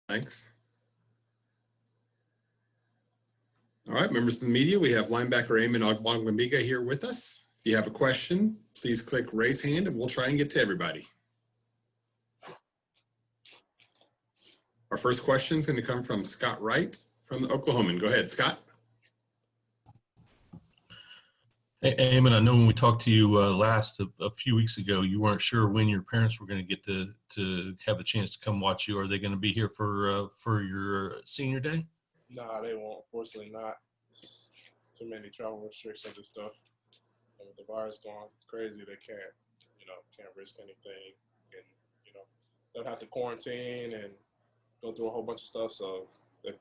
Thanks. All right, members of the media, we have linebacker Ogbongbemiga here with us. If you have a question, please click raise hand and we'll try and get to everybody. Our first question is going to come from Scott Wright from the Oklahoman. Go ahead, Scott. Hey, Eamon, I know when we talked to you last a few weeks ago, you weren't sure when your parents were going to get to have a chance to come watch you. Are they going to be here for your senior day? Nah, they won't. Unfortunately not. It's too many travel restrictions and stuff. And with the virus going crazy, they can't risk anything. And, they'll have to quarantine and go through a whole bunch of stuff. So they're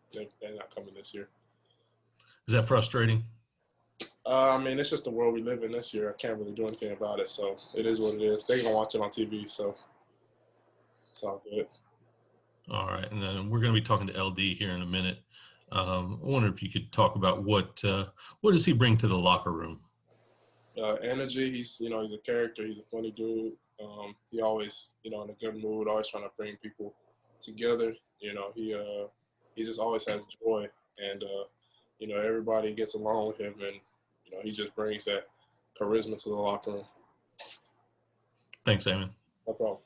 not coming this year. Is that frustrating? I mean, it's just the world we live in this year. I can't really do anything about it. So it is what it is. They're going to watch it on TV. So it's all good. All right. And then we're going to be talking to LD here in a minute. I wonder if you could talk about what does he bring to the locker room? Energy. He's a character. He's a funny dude. He always, in a good mood, always trying to bring people together. He just always has joy, and everybody gets along with him, and he just brings that charisma to the locker room. Thanks, Eamon. No problem.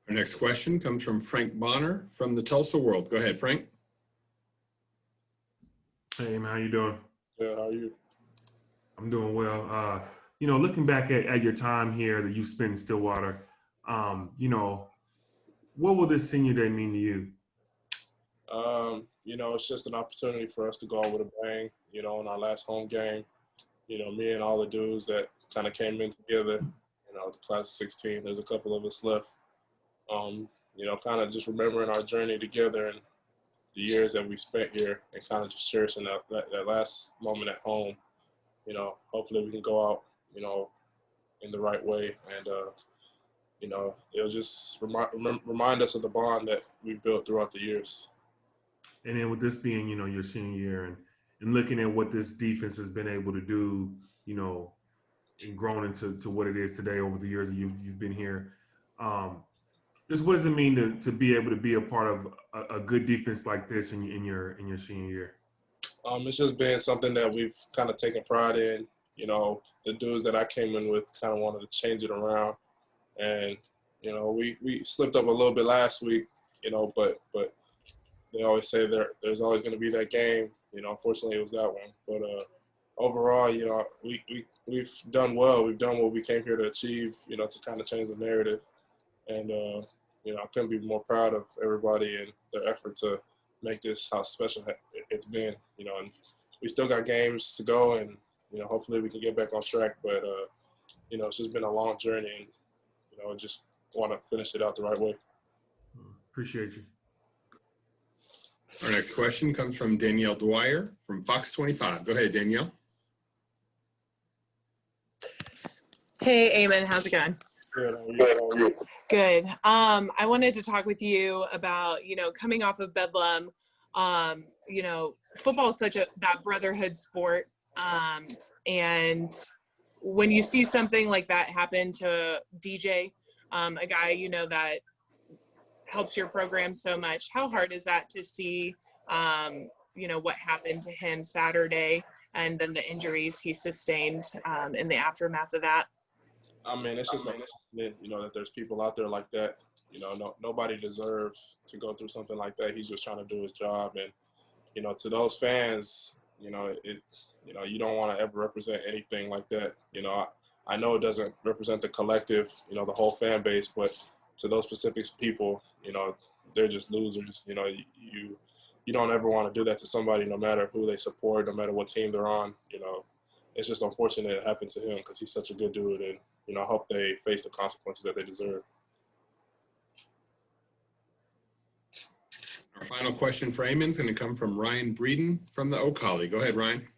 Our next question comes from Frank Bonner from the Tulsa World. Go ahead, Frank. Hey, man, how you doing? Good. How are you? I'm doing well. Looking back at your time here that you spent in Stillwater, what will this senior day mean to you? It's just an opportunity for us to go out with a bang, in our last home game. Me and all the dudes that kind of came in together, the class of 16, there's a couple of us left. Kind of just remembering our journey together and the years that we spent here and kind of just cherishing that last moment at home. Hopefully we can go out, in the right way. And, it'll just remind us of the bond that we built throughout the years. And then with this being, your senior year and looking at what this defense has been able to do, and grown into what it is today over the years that you've been here, just what does it mean to be able to be a part of a good defense like this in your senior year? It's just been something that we've kind of taken pride in. The dudes that I came in with kind of wanted to change it around. And, we slipped up a little bit last week, but they always say there's always going to be that game. Unfortunately it was that one. But overall, we've done well. We've done what we came here to achieve, to kind of change the narrative. And, I couldn't be more proud of everybody and their effort to make this how special it's been, and we still got games to go and, hopefully we can get back on track. But, it's just been a long journey and, just want to finish it out the right way. Appreciate you. Our next question comes from Danielle Dwyer from Fox 25. Go ahead, Danielle. Hey, Eamon, how's it going? Good. How are you? Good. I wanted to talk with you about, coming off of Bedlam. Football is such that brotherhood sport. And when you see something like that happen to DJ, a guy, that helps your program so much, how hard is that to see, what happened to him Saturday and then the injuries he sustained in the aftermath of that? I mean, it's just unfortunate, that there's people out there like that. Nobody deserves to go through something like that. He's just trying to do his job. And, to those fans, you don't want to ever represent anything like that. I know it doesn't represent the collective, the whole fan base, but to those specific people, they're just losers. You don't ever want to do that to somebody, no matter who they support, no matter what team they're on. It's just unfortunate it happened to him because he's such a good dude, and I hope they face the consequences that they deserve. Our final question for Eamon is going to come from Ryan Breeden from the O'Colly. Go ahead, Ryan.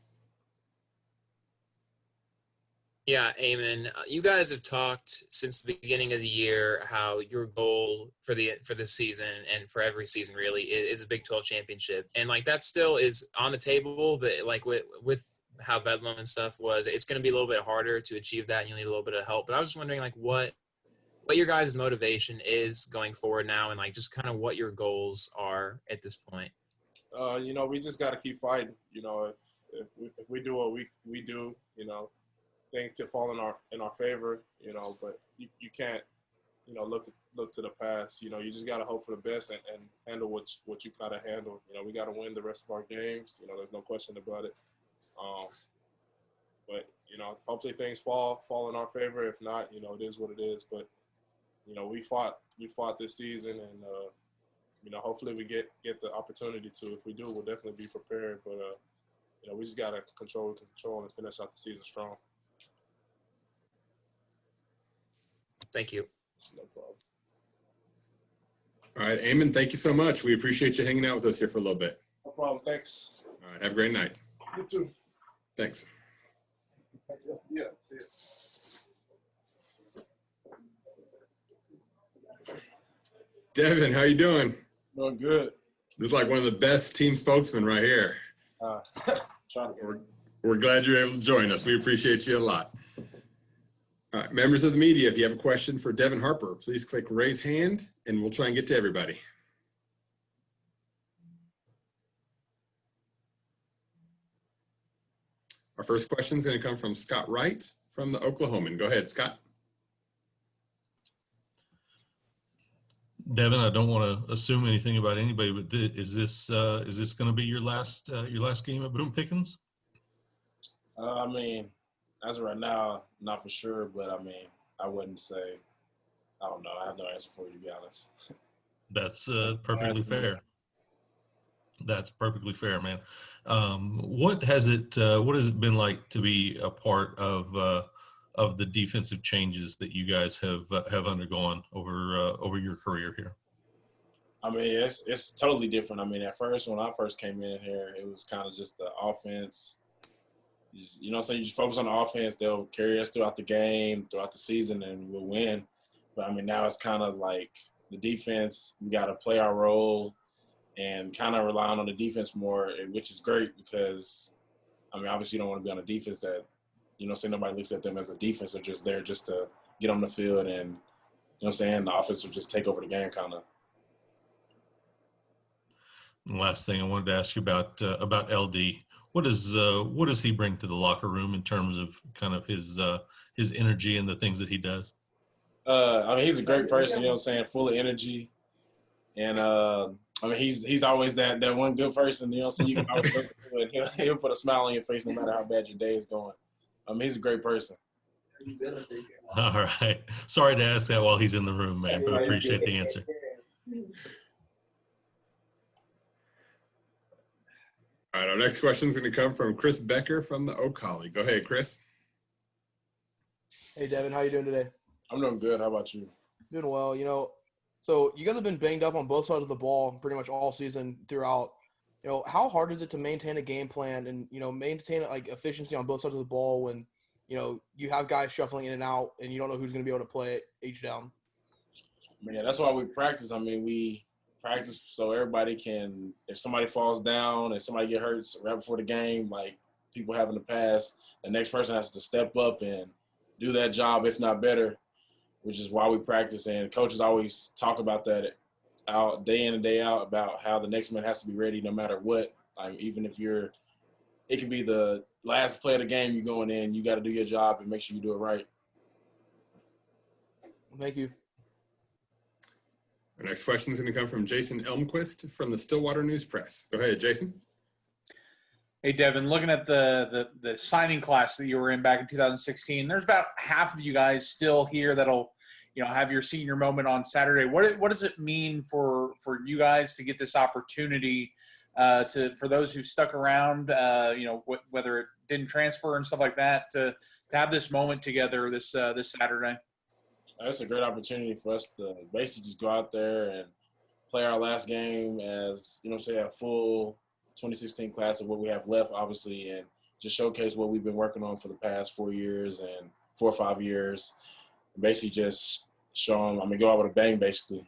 Yeah, Eamon, you guys have talked since the beginning of the year how your goal for the season and for every season really is a Big 12 championship, and that still is on the table. But with how Bedlam and stuff was, it's going to be a little bit harder to achieve that, and you'll need a little bit of help. But I was just wondering, like, what your guys' motivation is going forward now, and like just kind of what your goals are at this point. We just got to keep fighting. If we do what we do, things could fall in our favor. But you can't, look to the past. You just got to hope for the best and handle what you gotta handle. We got to win the rest of our games. There's no question about it. But hopefully things fall in our favor. If not, it is what it is. But we fought this season, and hopefully we get the opportunity to. If we do, we'll definitely be prepared. But we just gotta control and finish out the season strong. Thank you. No problem. All right, Eamon, thank you so much. We appreciate you hanging out with us here for a little bit. No problem. Thanks. All right, have a great night. You too. Thanks. Yeah. See you. Devin, how you doing? Doing good. This is like one of the best team spokesmen right here. Trying to. We're glad you're able to join us. We appreciate you a lot. All right, members of the media, if you have a question for Devin Harper, please click raise hand and we'll try and get to everybody. Our first question is going to come from Scott Wright from the Oklahoman. Go ahead, Scott. Devin, I don't want to assume anything about anybody, but is this going to be your last game at Boone Pickens? As of right now, not for sure, but I wouldn't say. I don't know. I have no answer for you, to be honest. That's perfectly fair. That's perfectly fair, man. What has it been like to be a part of the defensive changes that you guys have undergone over your career here? It's totally different. At first, when I first came in here, it was kind of just the offense. You just focus on the offense. They'll carry us throughout the game, throughout the season, and we'll win. But now it's kind of like the defense. We got to play our role and kind of relying on the defense more, which is great because, obviously you don't want to be on a defense that, nobody looks at them as a defense. They're just there just to get on the field and, the offense will just take over the game kind of. Last thing I wanted to ask you about LD. What does he bring to the locker room in terms of kind of his energy and the things that he does? He's a great person, full of energy. And, he's always that one good person, you can always go to it. He'll put a smile on your face no matter how bad your day is going. He's a great person. All right. Sorry to ask that while he's in the room, man, but I appreciate the answer. All right, our next question is going to come from Chris Becker from the Ocali. Go ahead, Chris. Hey, Devin, how you doing today? I'm doing good. How about you? Doing well. So you guys have been banged up on both sides of the ball pretty much all season throughout. How hard is it to maintain a game plan and, maintain like efficiency on both sides of the ball when, you have guys shuffling in and out and you don't know who's going to be able to play each down? That's why we practice. We practice so everybody can, if somebody falls down, if somebody get hurt right before the game, like people have in the past, the next person has to step up and do that job, if not better, which is why we practice. And coaches always talk about that out day in and day out about how the next man has to be ready no matter what. Even if it could be the last play of the game you're going in, you got to do your job and make sure you do it right. Thank you. Our next question is going to come from Jason Elmquist from the Stillwater News Press. Go ahead, Jason. Hey, Devin, looking at the signing class that you were in back in 2016, there's about half of you guys still here that'll, have your senior moment on Saturday. What does it mean for you guys to get this opportunity for those who stuck around, whether it didn't transfer and stuff like that, to have this moment together this Saturday? That's a great opportunity for us to basically just go out there and play our last game as, a full 2016 class of what we have left, obviously, and just showcase what we've been working on for the past 4 years and 4 or 5 years. Basically just show them, go out with a bang, basically.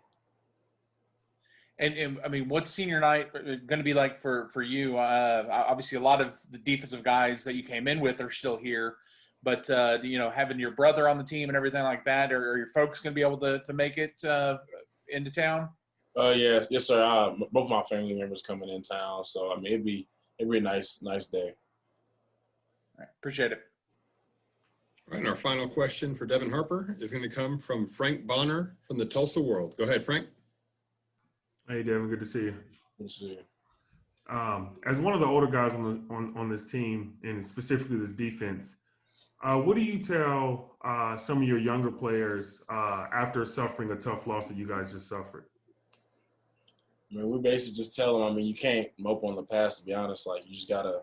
And I mean, what's senior night going to be like for you? Obviously, a lot of the defensive guys that you came in with are still here, but having your brother on the team and everything like that, are your folks going to be able to make it into town? Yes, sir. Both my family members coming in town, so I mean it'd be a nice day. All right, appreciate it. All right, and our final question for Devin Harper is going to come from Frank Bonner from the Tulsa World. Go ahead, Frank. Hey, Devin, good to see you. Good to see you. As one of the older guys on this team, and specifically this defense, what do you tell some of your younger players after suffering a tough loss that you guys just suffered? I mean, we basically just tell them, I mean, you can't mope on the past, to be honest. Like, you just got to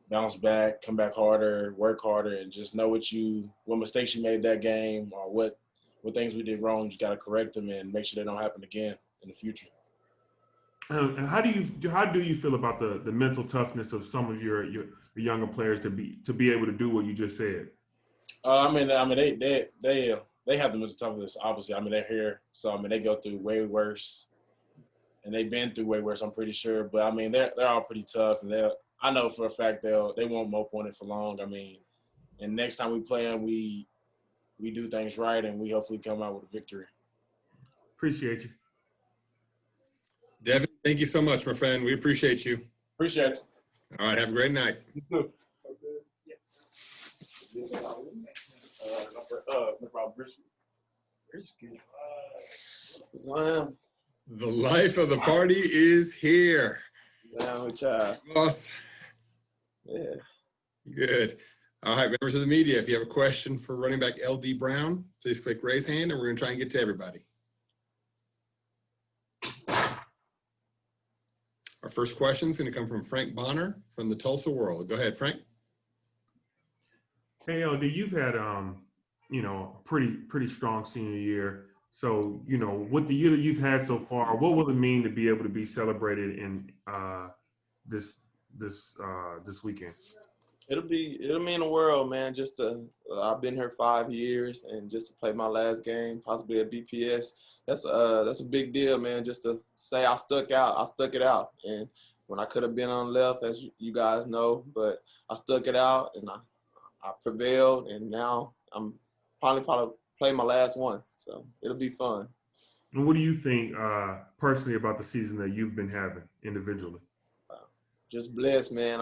bounce back, come back harder, work harder, and just know what mistakes you made that game or what things we did wrong. You got to correct them and make sure they don't happen again in the future. And how do you feel about the mental toughness of some of your younger players to be able to do what you just said? I mean, they have the mental toughness. Obviously, I mean, they're here, so I mean, they go through way worse, and they've been through way worse. I'm pretty sure, but I mean, they're all pretty tough, and I know for a fact they won't mope on it for long. I mean, and next time we play them, we do things right, and we hopefully come out with a victory. Appreciate you. Devin, thank you so much, my friend. We appreciate you. Appreciate it. All right, have a great night. No problem. The life of the party is here. Boss. Yeah. Good. All right, members of the media, if you have a question for running back LD Brown, please click raise hand, and we're going to try and get to everybody. Our first question is going to come from Frank Bonner from the Tulsa World. Go ahead, Frank. Hey, LD, you've had pretty strong senior year. So, with the year that you've had so far, what will it mean to be able to be celebrated in this weekend? It'll mean the world, man. I've been here 5 years, and just to play my last game, possibly at BPS, that's a big deal, man. Just to say I stuck it out, and when I could have been on left, as you guys know, but I stuck it out, and I prevailed, and now I'm finally probably playing my last one, so it'll be fun. And what do you think personally about the season that you've been having individually? Just blessed, man.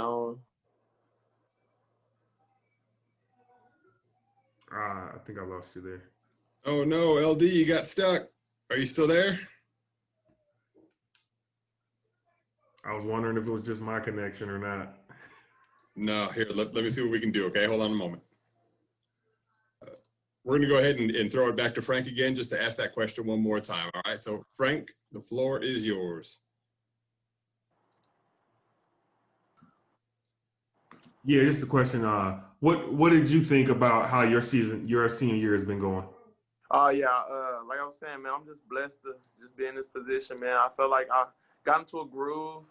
I think I lost you there. Oh, no, LD, you got stuck. Are you still there? I was wondering if it was just my connection or not. No, here, let me see what we can do, okay? Hold on a moment. We're going to go ahead and throw it back to Frank again just to ask that question one more time, all right? So, Frank, the floor is yours. Yeah, just a question. What did you think about how your senior year has been going? Like I was saying, man, I'm just blessed to just be in this position, man. I felt like I got into a groove.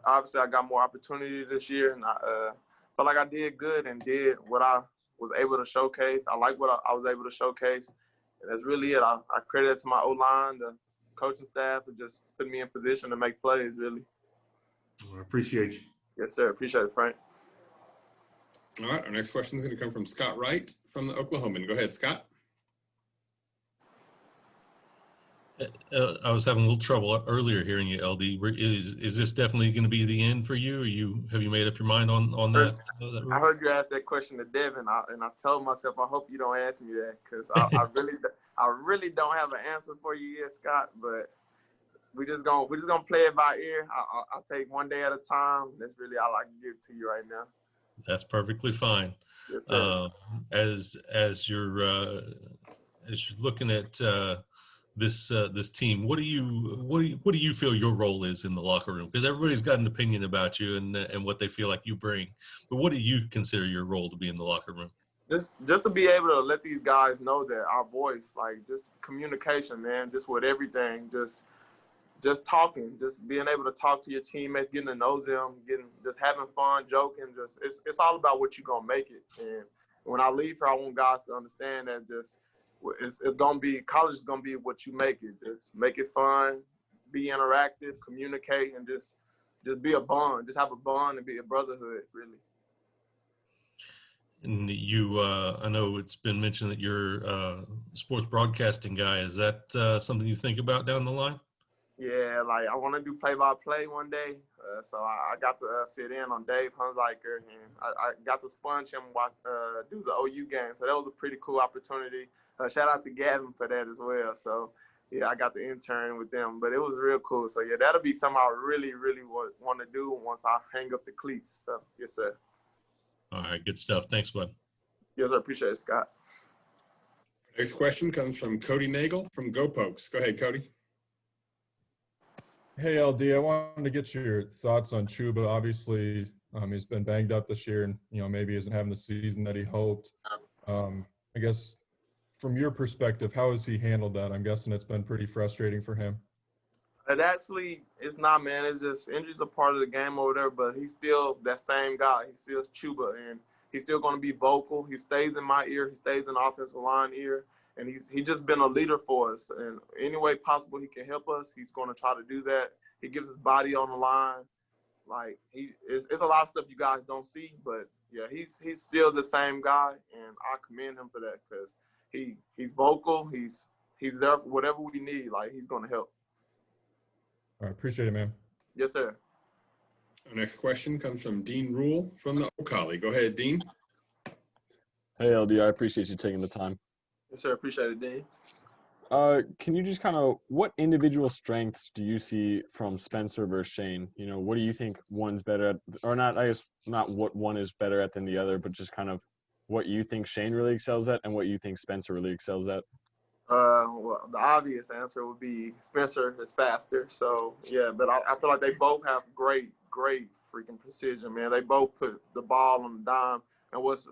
Obviously, I got more opportunity this year, and I felt like I did good and did what I was able to showcase. I like what I was able to showcase, and that's really it. I credit it to my O-line, the coaching staff, for just putting me in position to make plays, really. I appreciate you. Yes, sir. Appreciate it, Frank. All right, our next question is going to come from Scott Wright from the Oklahoman. Go ahead, Scott. I was having a little trouble earlier hearing you, LD. Is this definitely going to be the end for you? Have you made up your mind on that? I heard you ask that question to Devin, and I told myself, I hope you don't ask me that, because I really don't have an answer for you yet, Scott. But we're just gonna play it by ear. I'll take one day at a time. That's really all I can give to you right now. That's perfectly fine. Yes, sir. As you're looking at this team, what do you feel your role is in the locker room? Because everybody's got an opinion about you and what they feel like you bring. But what do you consider your role to be in the locker room? Just to be able to let these guys know that our voice, like just communication, man, just with everything, just talking, just being able to talk to your teammates, getting to know them, just having fun, joking. It's all about what you're gonna make it. And when I leave here, I want guys to understand that it's gonna be, college is gonna be what you make it. Just make it fun, be interactive, communicate, and just be a bond. Just have a bond and be a brotherhood, really. And you, I know it's been mentioned that you're a sports broadcasting guy. Is that something you think about down the line? Yeah, like I want to do play-by-play one day. So I got to sit in on Dave Hunziker, and I got to sponge him do the OU game. So that was a pretty cool opportunity. Shout out to Gavin for that as well. So yeah, I got the intern with them, but it was real cool. So yeah, that'll be something I really, really want to do once I hang up the cleats. So yes, sir. All right, good stuff. Thanks, bud. Yes, sir. Appreciate it, Scott. Next question comes from Cody Nagel from Go Pokes. Go ahead, Cody. Hey, LD, I wanted to get your thoughts on Chuba. Obviously, he's been banged up this year and, maybe isn't having the season that he hoped. I guess from your perspective, how has he handled that? I'm guessing it's been pretty frustrating for him. It's not, man. It's just injuries are part of the game over there, but he's still that same guy. He's still Chuba, and he's still going to be vocal. He stays in my ear. He stays in the offensive line ear, and he's just been a leader for us. And any way possible he can help us, he's going to try to do that. He gives his body on the line. Like, it's a lot of stuff you guys don't see, but, yeah, he's still the same guy, and I commend him for that because he's vocal. He's there for whatever we need. Like, he's going to help. All right, appreciate it, man. Yes, sir. Our next question comes from Dean Rule from the Ocali. Go ahead, Dean. Hey, LD, I appreciate you taking the time. Yes, sir. Appreciate it, Dean. Can you just what individual strengths do you see from Spencer versus Shane? What do you think one's better at, or not, I guess not what one is better at than the other, but just what you think Shane really excels at and what you think Spencer really excels at? Well, the obvious answer would be Spencer is faster. So, yeah, but I feel like they both have great freaking precision, man. They both put the ball on the dime. And what's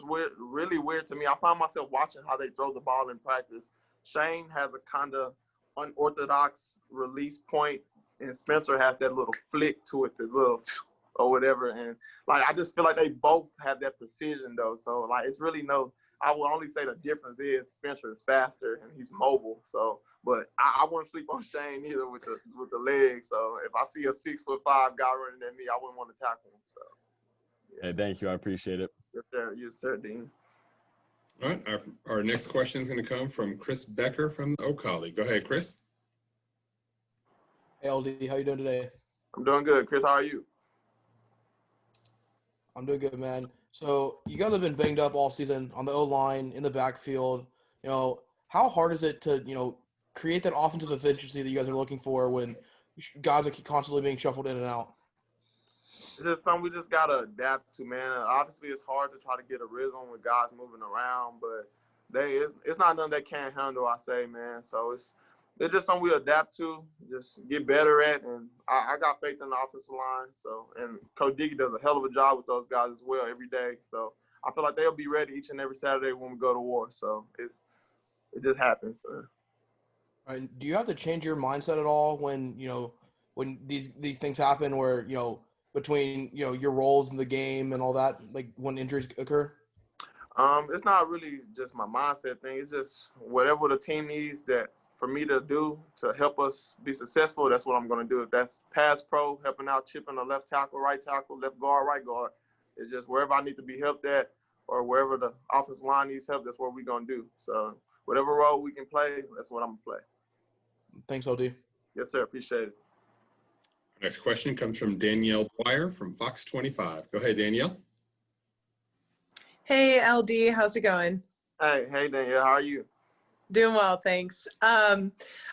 weird, really weird to me, I find myself watching how they throw the ball in practice. Shane has a kind of unorthodox release point, and Spencer has that little flick to it, the little or whatever. And, I just feel like they both have that precision, though. So, it's really I will only say the difference is Spencer is faster and he's mobile. So, but I wouldn't sleep on Shane either with the legs. So if I see a 6'5" guy running at me, I wouldn't want to tackle him. So. Yeah. Hey, thank you. I appreciate it. Yes, sir. Yes, sir, Dean. All right. Our next question is going to come from Chris Becker from the Ocali. Go ahead, Chris. Hey, LD, how you doing today? I'm doing good. Chris, how are you? I'm doing good, man. So you guys have been banged up all season on the O-line, in the backfield. How hard is it to, create that offensive efficiency that you guys are looking for when guys are constantly being shuffled in and out? It's just something we just got to adapt to, man. Obviously, it's hard to try to get a rhythm with guys moving around, but it's not nothing they can't handle, I say, man. So it's just something we adapt to, just get better at, and I got faith in the offensive line. So, and Coach Dickey does a hell of a job with those guys as well every day. So I feel like they'll be ready each and every Saturday when we go to war. So it just happens. So. And do you have to change your mindset at all when these things happen where between your roles in the game and all that, like when injuries occur? It's not really just my mindset thing. It's just whatever the team needs that for me to do to help us be successful, that's what I'm going to do. If that's pass pro, helping out, chipping the left tackle, right guard, right guard, it's just wherever I need to be helped at or wherever the offensive line needs help, that's what we're going to do. So whatever role we can play, that's what I'm going to play. Thanks, LD. Yes, sir. Appreciate it. Next question comes from Danielle Dwyer from Fox 25. Go ahead, Danielle. Hey, LD. How's it going? Hey, Danielle. How are you? Doing well, thanks. I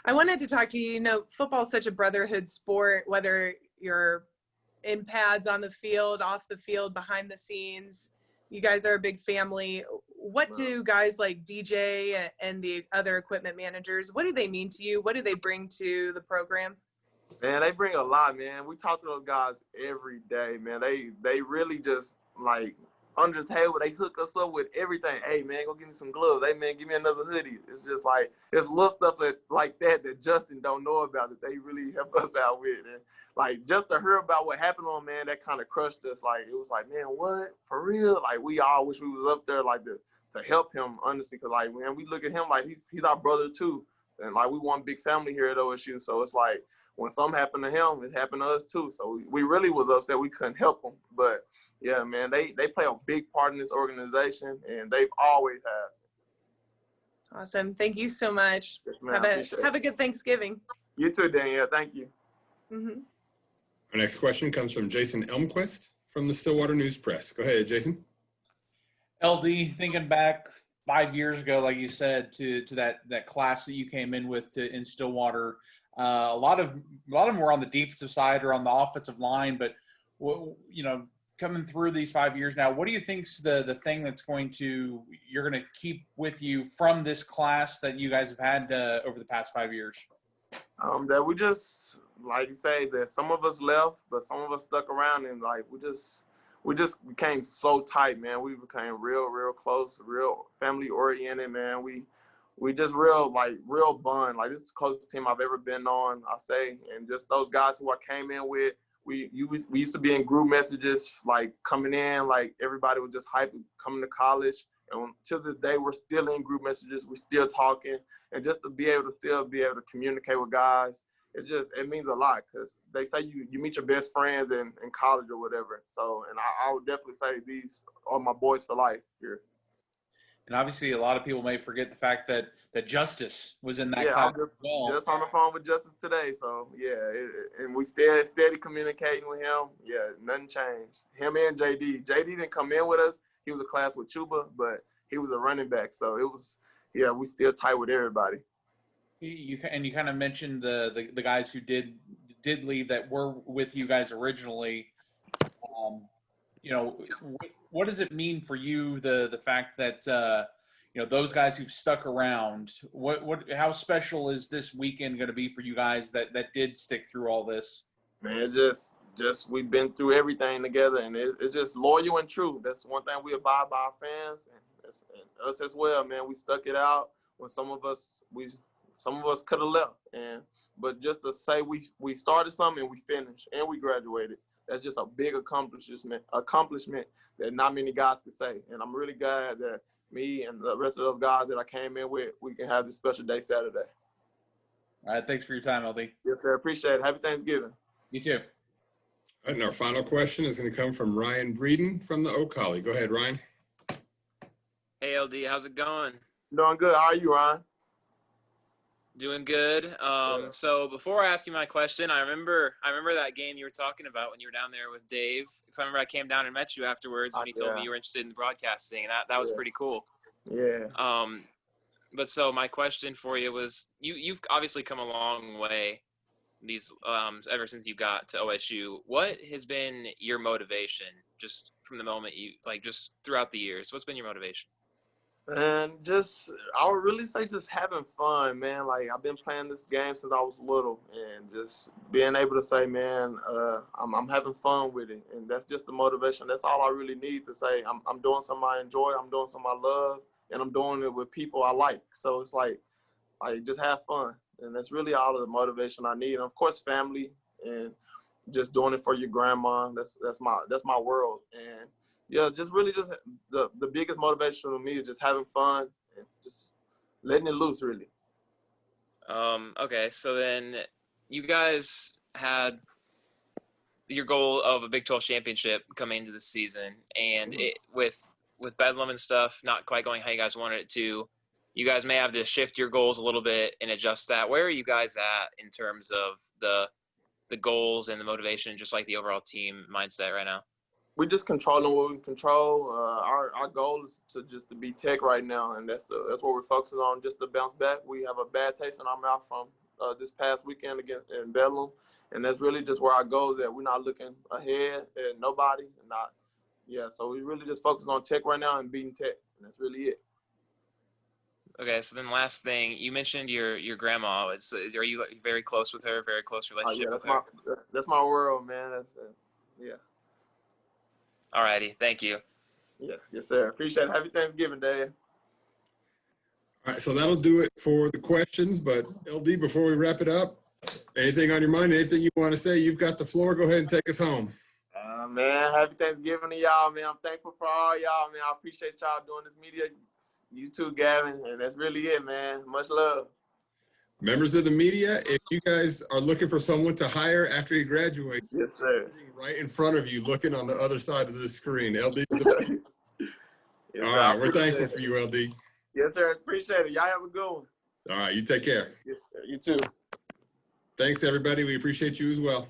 wanted to talk to you. Football is such a brotherhood sport, whether you're in pads on the field, off the field, behind the scenes. You guys are a big family. What do guys like DJ and the other equipment managers, what do they mean to you? What do they bring to the program? Man, they bring a lot, man. We talk to those guys every day, man. They really just, under the table, they hook us up with everything. Hey, man, go give me some gloves. Hey, man, give me another hoodie. It's just it's little stuff that Justin don't know about that they really help us out with. And, just to hear about what happened to him, man, that kind of crushed us. It was man, what? For real? We all wish we was up there, to help him, honestly, because, man, we look at him he's our brother, too. And, we one big family here at OSU. So it's when something happened to him, it happened to us too. So we really was upset we couldn't help him. But yeah, man, they play a big part in this organization, and they've always have. Awesome. Thank you so much. Yes, man, Have a good Thanksgiving. You too, Danielle. Thank you. Mm-hmm. Our next question comes from Jason Elmquist from the Stillwater News Press. Go ahead, Jason. LD, thinking back 5 years ago, like you said, to that class that you came in with in Stillwater, a lot of them were on the defensive side or on the offensive line. But coming through these 5 years now, what do you think's the thing that's you're going to keep with you from this class that you guys have had over the past 5 years? That we just, like you say, that some of us left, but some of us stuck around, and like we just became so tight, man. We became real close, real family oriented, man. We just real bond. Like, this is the closest team I've ever been on, I say. And just those guys who I came in with, we used to be in group messages, like coming in, like everybody was just hyped coming to college. And to this day, we're still in group messages. We're still talking. And just to be able to communicate with guys, it means a lot, because they say you meet your best friends in college or whatever. So, and I would definitely say these are my boys for life here. And obviously, a lot of people may forget the fact that Justice was in that class I'm as well. just on the phone with Justice today. So, yeah, and we steady communicating with him. Yeah, nothing changed. Him and JD. JD didn't come in with us. He was a class with Chuba, but he was a running back. So it was, we still tight with everybody. You kind of mentioned the guys who did leave that were with you guys originally. What does it mean for you, the fact that those guys who've stuck around? How special is this weekend going to be for you guys that did stick through all this? Man, just we've been through everything together, and it's just loyal and true. That's one thing we abide by our fans and us as well, man. We stuck it out when some of us could have left, but just to say we started something and we finished and we graduated, that's just a big accomplishment that not many guys can say. And I'm really glad that me and the rest of those guys that I came in with, we can have this special day Saturday. All right, thanks for your time, LD. Yes, sir. Appreciate it. Happy Thanksgiving. You too. All right, and our final question is going to come from Ryan Breeden from the Oak Collie. Go ahead, Ryan. Hey, LD, how's it going? Doing good. How are you, Ryan? Doing good. So before I ask you my question, I remember that game you were talking about when you were down there with Dave. Because I remember I came down and met you afterwards when you told me you were interested in the broadcasting. That was pretty cool. Yeah. But so my question for you was, you've obviously come a long way ever since you got to OSU. What has been your motivation just from the moment just throughout the years? What's been your motivation? And I would really say just having fun, man. Like, I've been playing this game since I was little, and just being able to say, man, I'm having fun with it. And that's just the motivation. That's all I really need to say. I'm doing something I enjoy, I'm doing something I love, and I'm doing it with people I like. So it's like just have fun. And that's really all of the motivation I need. And of course, family, and just doing it for your grandma. That's my world. And yeah, just the biggest motivation for me is just having fun and just letting it loose, really. Okay, so then you guys had your goal of a Big 12 championship coming into the season, and with Bedlam and stuff not quite going how you guys wanted it to, you guys may have to shift your goals a little bit and adjust that. Where are you guys at in terms of the goals and the motivation, just like the overall team mindset right now? We're just controlling what we control. Our goal is to be Tech right now, and that's what we're focusing on, just to bounce back. We have a bad taste in our mouth from this past weekend in Bedlam, and that's really just where our goal is at. We're not looking ahead at nobody, so we really just focus on Tech right now and beating Tech, and that's really it. Okay, so then last thing, you mentioned your grandma. Are you very close with her? Very close relationship with her? That's my world, man. Yeah. All righty, thank you. Yeah, yes, sir. Appreciate it. Happy Thanksgiving, Dave. All right, so that'll do it for the questions. But LD, before we wrap it up, anything on your mind, anything you want to say, you've got the floor. Go ahead and take us home. Man, happy Thanksgiving to y'all, man. I'm thankful for all y'all, man. I appreciate y'all doing this media. You too, Gavin, and that's really it, man. Much love. Members of the media, if you guys are looking for someone to hire after you graduate, Yes, sir. sitting right in front of you, looking on the other side of the screen. LD's the Yes, All sir. I right, we're appreciate thankful it. for you, LD. Yes, sir. Appreciate it. Y'all have a good one. All right, you take care. Yes, sir. You too. Thanks, everybody. We appreciate you as well.